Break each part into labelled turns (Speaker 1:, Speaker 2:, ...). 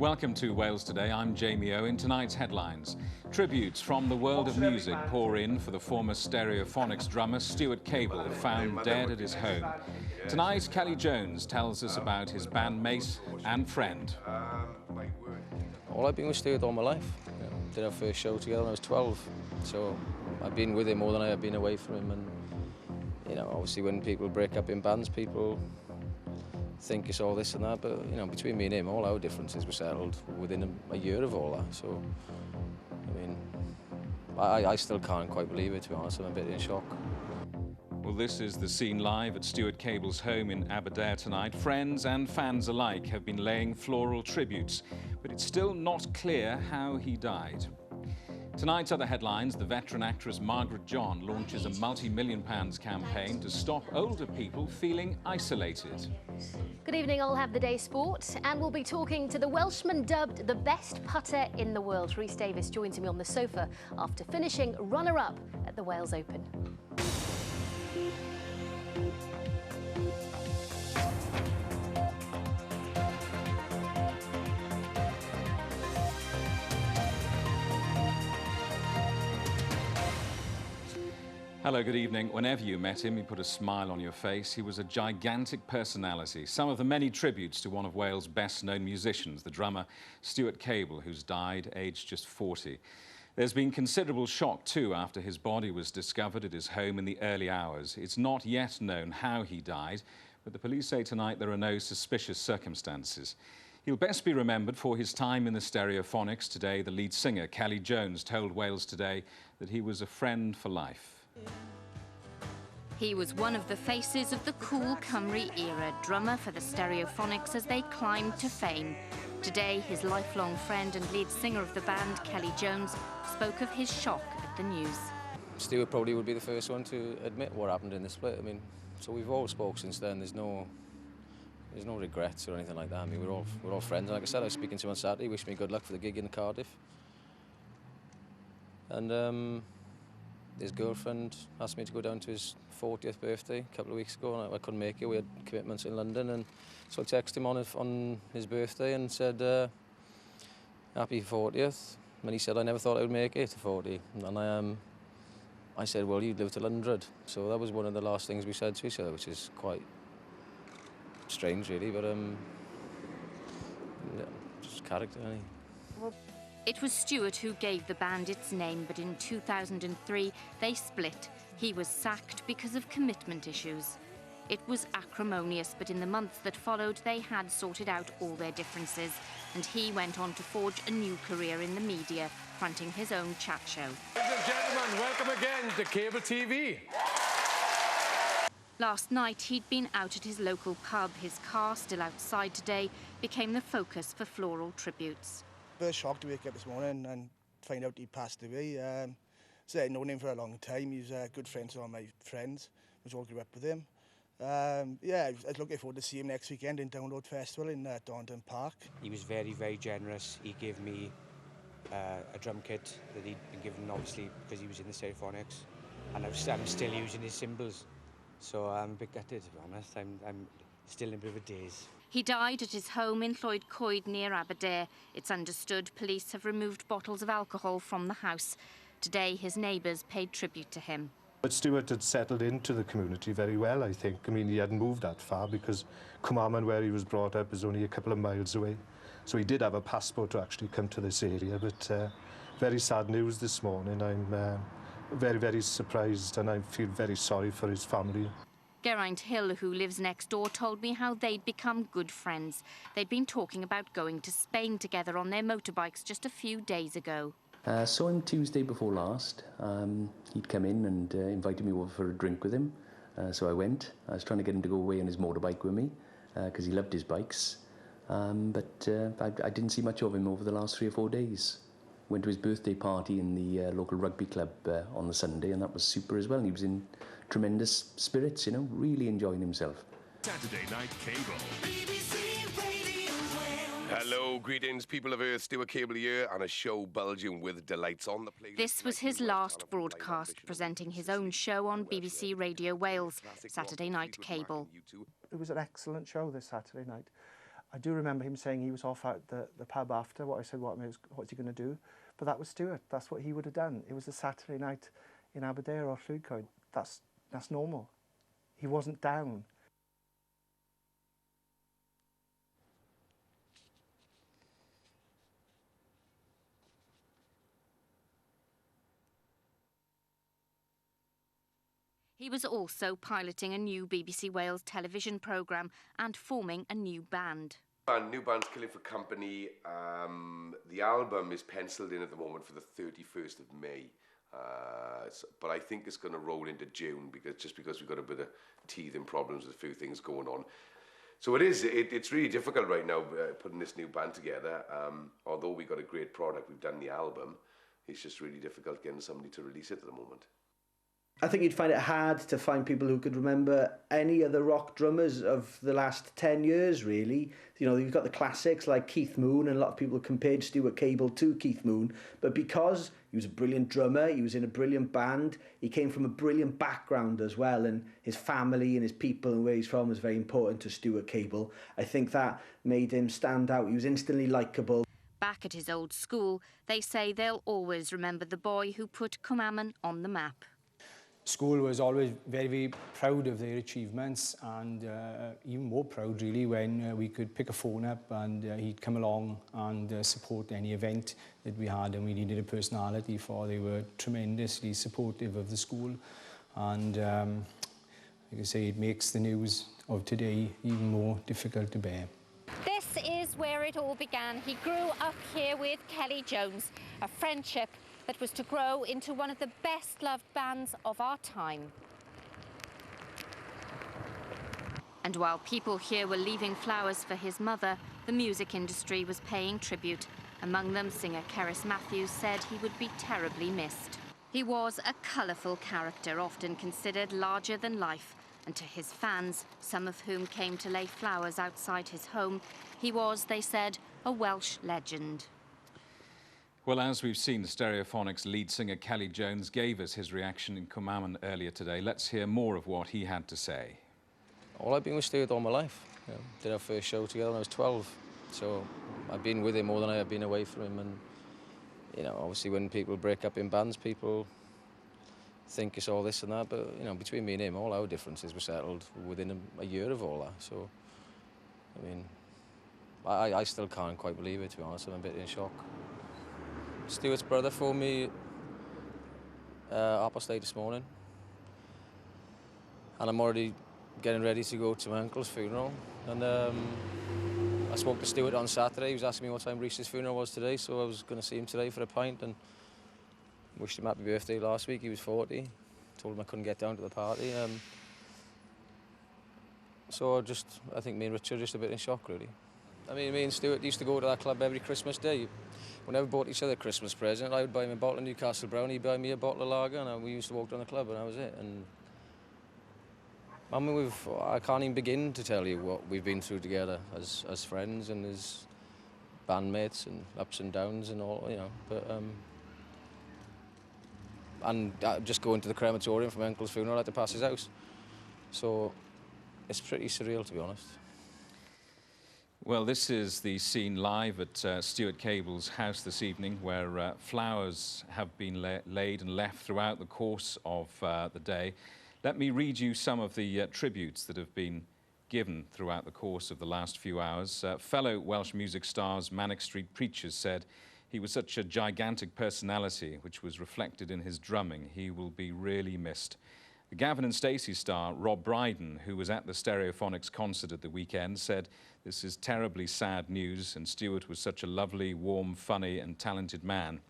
Speaker 1: Welcome to Wales Today. I'm Jamie Owen. Tonight's headlines. Tributes from the world of music pour in for the former Stereophonics drummer Stuart Cable, found dead at his home. Tonight, Kelly Jones tells us about his bandmate and friend.
Speaker 2: Well, I've been with Stuart all my life. Did our first show together when I was 12, so I've been with him more than I have been away from him. And obviously when people break up in bands, people think it's all this and that, but between me and him, all our differences were settled within a year of all that. So, I still can't quite believe it, to be honest. I'm a bit in shock.
Speaker 1: Well, this is the scene live at Stuart Cable's home in Aberdare tonight. Friends and fans alike have been laying floral tributes, but it's still not clear how he died. Tonight's other headlines: the veteran actress Margaret John launches a multi-million-pounds campaign to stop older people feeling isolated.
Speaker 3: Good evening, I'll have the day's sport, and we'll be talking to the Welshman dubbed the best putter in the world. Rhys Davies joins me on the sofa after finishing runner-up at the Wales Open.
Speaker 1: Hello, good evening. Whenever you met him, he put a smile on your face. He was a gigantic personality. Some of the many tributes to one of Wales' best-known musicians, the drummer Stuart Cable, who's died aged just 40. There's been considerable shock, too, after his body was discovered at his home in the early hours. It's not yet known how he died, but the police say tonight there are no suspicious circumstances. He'll best be remembered for his time in the Stereophonics. Today, the lead singer, Kelly Jones, told Wales Today that he was a friend for life.
Speaker 4: He was one of the faces of the cool Cymru era, drummer for the Stereophonics as they climbed to fame. Today, his lifelong friend and lead singer of the band, Kelly Jones, spoke of his shock at the news.
Speaker 2: Stuart probably would be the first one to admit what happened in the split. So we've all spoke since then. There's no regrets or anything like that. We're all friends. And like I said, I was speaking to him on Saturday. He wished me good luck for the gig in Cardiff. And his girlfriend asked me to go down to his 40th birthday a couple of weeks ago, and I couldn't make it. We had commitments in London, and so I texted him on his birthday and said, happy 40th. And he said, I never thought I would make it to 40. And I said, well, you'd live till 100. So that was one of the last things we said to each other, which is quite strange, really, but yeah, just character, I think.
Speaker 4: It was Stuart who gave the band its name, but in 2003 they split. He was sacked because of commitment issues. It was acrimonious, but in the months that followed they had sorted out all their differences, and he went on to forge a new career in the media, fronting his own chat show.
Speaker 5: Ladies and gentlemen, welcome again to Cable TV.
Speaker 4: Last night he'd been out at his local pub. His car, still outside today, became the focus for floral tributes.
Speaker 6: First shock to wake up this morning and find out he passed away. So I'd known him for a long time. He was a good friend to all my friends. We all grew up with him. Yeah, I was looking forward to see him next weekend in Download Festival in One.mpg.
Speaker 7: He was very, very generous. He gave me a drum kit that he'd been given, obviously, because he was in the Stereophonics. And I'm still using his cymbals. So I'm a bit gutted, to be honest. I'm still in a bit of a daze.
Speaker 4: He died at his home in Lloyd Coed near Aberdare. It's understood police have removed bottles of alcohol from the house. Today, his neighbours paid tribute to him.
Speaker 8: But Stuart had settled into the community very well, I think. He hadn't moved that far because Cwmaman, where he was brought up, is only a couple of miles away. So he did have a passport to actually come to this area, but very sad news this morning. I'm very, very surprised, and I feel very sorry for his family.
Speaker 4: Geraint Hill, who lives next door, told me how they'd become good friends. They'd been talking about going to Spain together on their motorbikes just a few days ago.
Speaker 9: Saw him Tuesday before last. He'd come in and invited me over for a drink with him. So I went. I was trying to get him to go away on his motorbike with me because he loved his bikes. But I didn't see much of him over the last 3 or 4 days. Went to his birthday party in the local rugby club on the Sunday, and that was super as well. And he was in tremendous spirits, really enjoying himself.
Speaker 5: Saturday Night Cable. Hello, greetings, people of Earth. Stuart Cable here, and a show bulging with delights on the playlist.
Speaker 4: This was his last broadcast, presenting his own show on BBC Radio Wales, Saturday Night Cable.
Speaker 10: It was an excellent show this Saturday night. I do remember him saying he was off at the pub after. What I said, what's he going to do? But that was Stuart. That's what he would have done. It was a Saturday night in Aberdare or Llwydcoed. That's normal. He wasn't down.
Speaker 4: He was also piloting a new BBC Wales television programme and forming a new band.
Speaker 5: New band's Killing for Company. The album is penciled in at the moment for the 31st of May. But I think it's going to roll into June because we've got a bit of teething problems with a few things going on. So it's really difficult right now putting this new band together. Although we've got a great product, we've done the album, it's just really difficult getting somebody to release it at the moment.
Speaker 11: I think you'd find it hard to find people who could remember any other rock drummers of the last 10 years, really. You know, you've got the classics like Keith Moon, and a lot of people compared Stuart Cable to Keith Moon. But because he was a brilliant drummer, he was in a brilliant band, he came from a brilliant background as well, and his family and his people and where he's from was very important to Stuart Cable. I think that made him stand out. He was instantly likeable.
Speaker 4: Back at his old school, they say they'll always remember the boy who put Cwmaman on the map.
Speaker 12: School was always very, very proud of their achievements, and even more proud really when we could pick a phone up and he'd come along and support any event that we had and we needed a personality for. They were tremendously supportive of the school, and like I say, it makes the news of today even more difficult to bear.
Speaker 4: This is where it all began. He grew up here with Kelly Jones, a friendship that was to grow into one of the best-loved bands of our time. And while people here were leaving flowers for his mother, the music industry was paying tribute. Among them, singer Cerys Matthews said he would be terribly missed. He was a colourful character, often considered larger than life, and to his fans, some of whom came to lay flowers outside his home, he was, they said, a Welsh legend.
Speaker 1: Well, as we've seen, Stereophonics lead singer Kelly Jones gave us his reaction in Cwmaman earlier today. Let's hear more of what he had to say.
Speaker 2: Well, I've been with Stuart all my life. You know, did our first show together when I was 12, so I've been with him more than I have been away from him. And you know, obviously, when people break up in bands, people think it's all this and that. But you know, between me and him, all our differences were settled within a year of all that. So, I mean, I still can't quite believe it, to be honest. I'm a bit in shock. Stuart's brother phoned me 8:30 this morning, and I'm already getting ready to go to my uncle's funeral. And I spoke to Stuart on Saturday. He was asking me what time Reese's funeral was today, so I was going to see him today for a pint, and wished him happy birthday last week. He was 40. Told him I couldn't get down to the party. So I think me and Richard are just a bit in shock, really. I mean, me and Stuart used to go to that club every Christmas Day. We never bought each other a Christmas present. I would buy him a bottle of Newcastle Brown, he'd buy me a bottle of lager, and we used to walk down the club, and that was it. And I mean, I can't even begin to tell you what we've been through together as friends and as bandmates, and ups and downs and all, you know. But and just going to the crematorium for my uncle's funeral, I had to pass his house. So it's pretty surreal, to be honest.
Speaker 1: Well, this is the scene live at Stuart Cable's house this evening, where flowers have been laid and left throughout the course of the day. Let me read you some of the tributes that have been given throughout the course of the last few hours. Fellow Welsh music stars Manic Street Preachers said he was such a gigantic personality, which was reflected in his drumming. He will be really missed. The Gavin and Stacey star, Rob Brydon, who was at the Stereophonics concert at the weekend, said, "This is terribly sad news, and Stuart was such a lovely, warm, funny and talented man."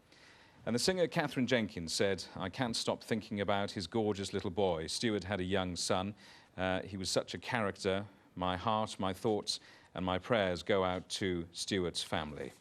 Speaker 1: And the singer Catherine Jenkins said, "I can't stop thinking about his gorgeous little boy. Stuart had a young son. He was such a character. My heart, my thoughts and my prayers go out to Stuart's family."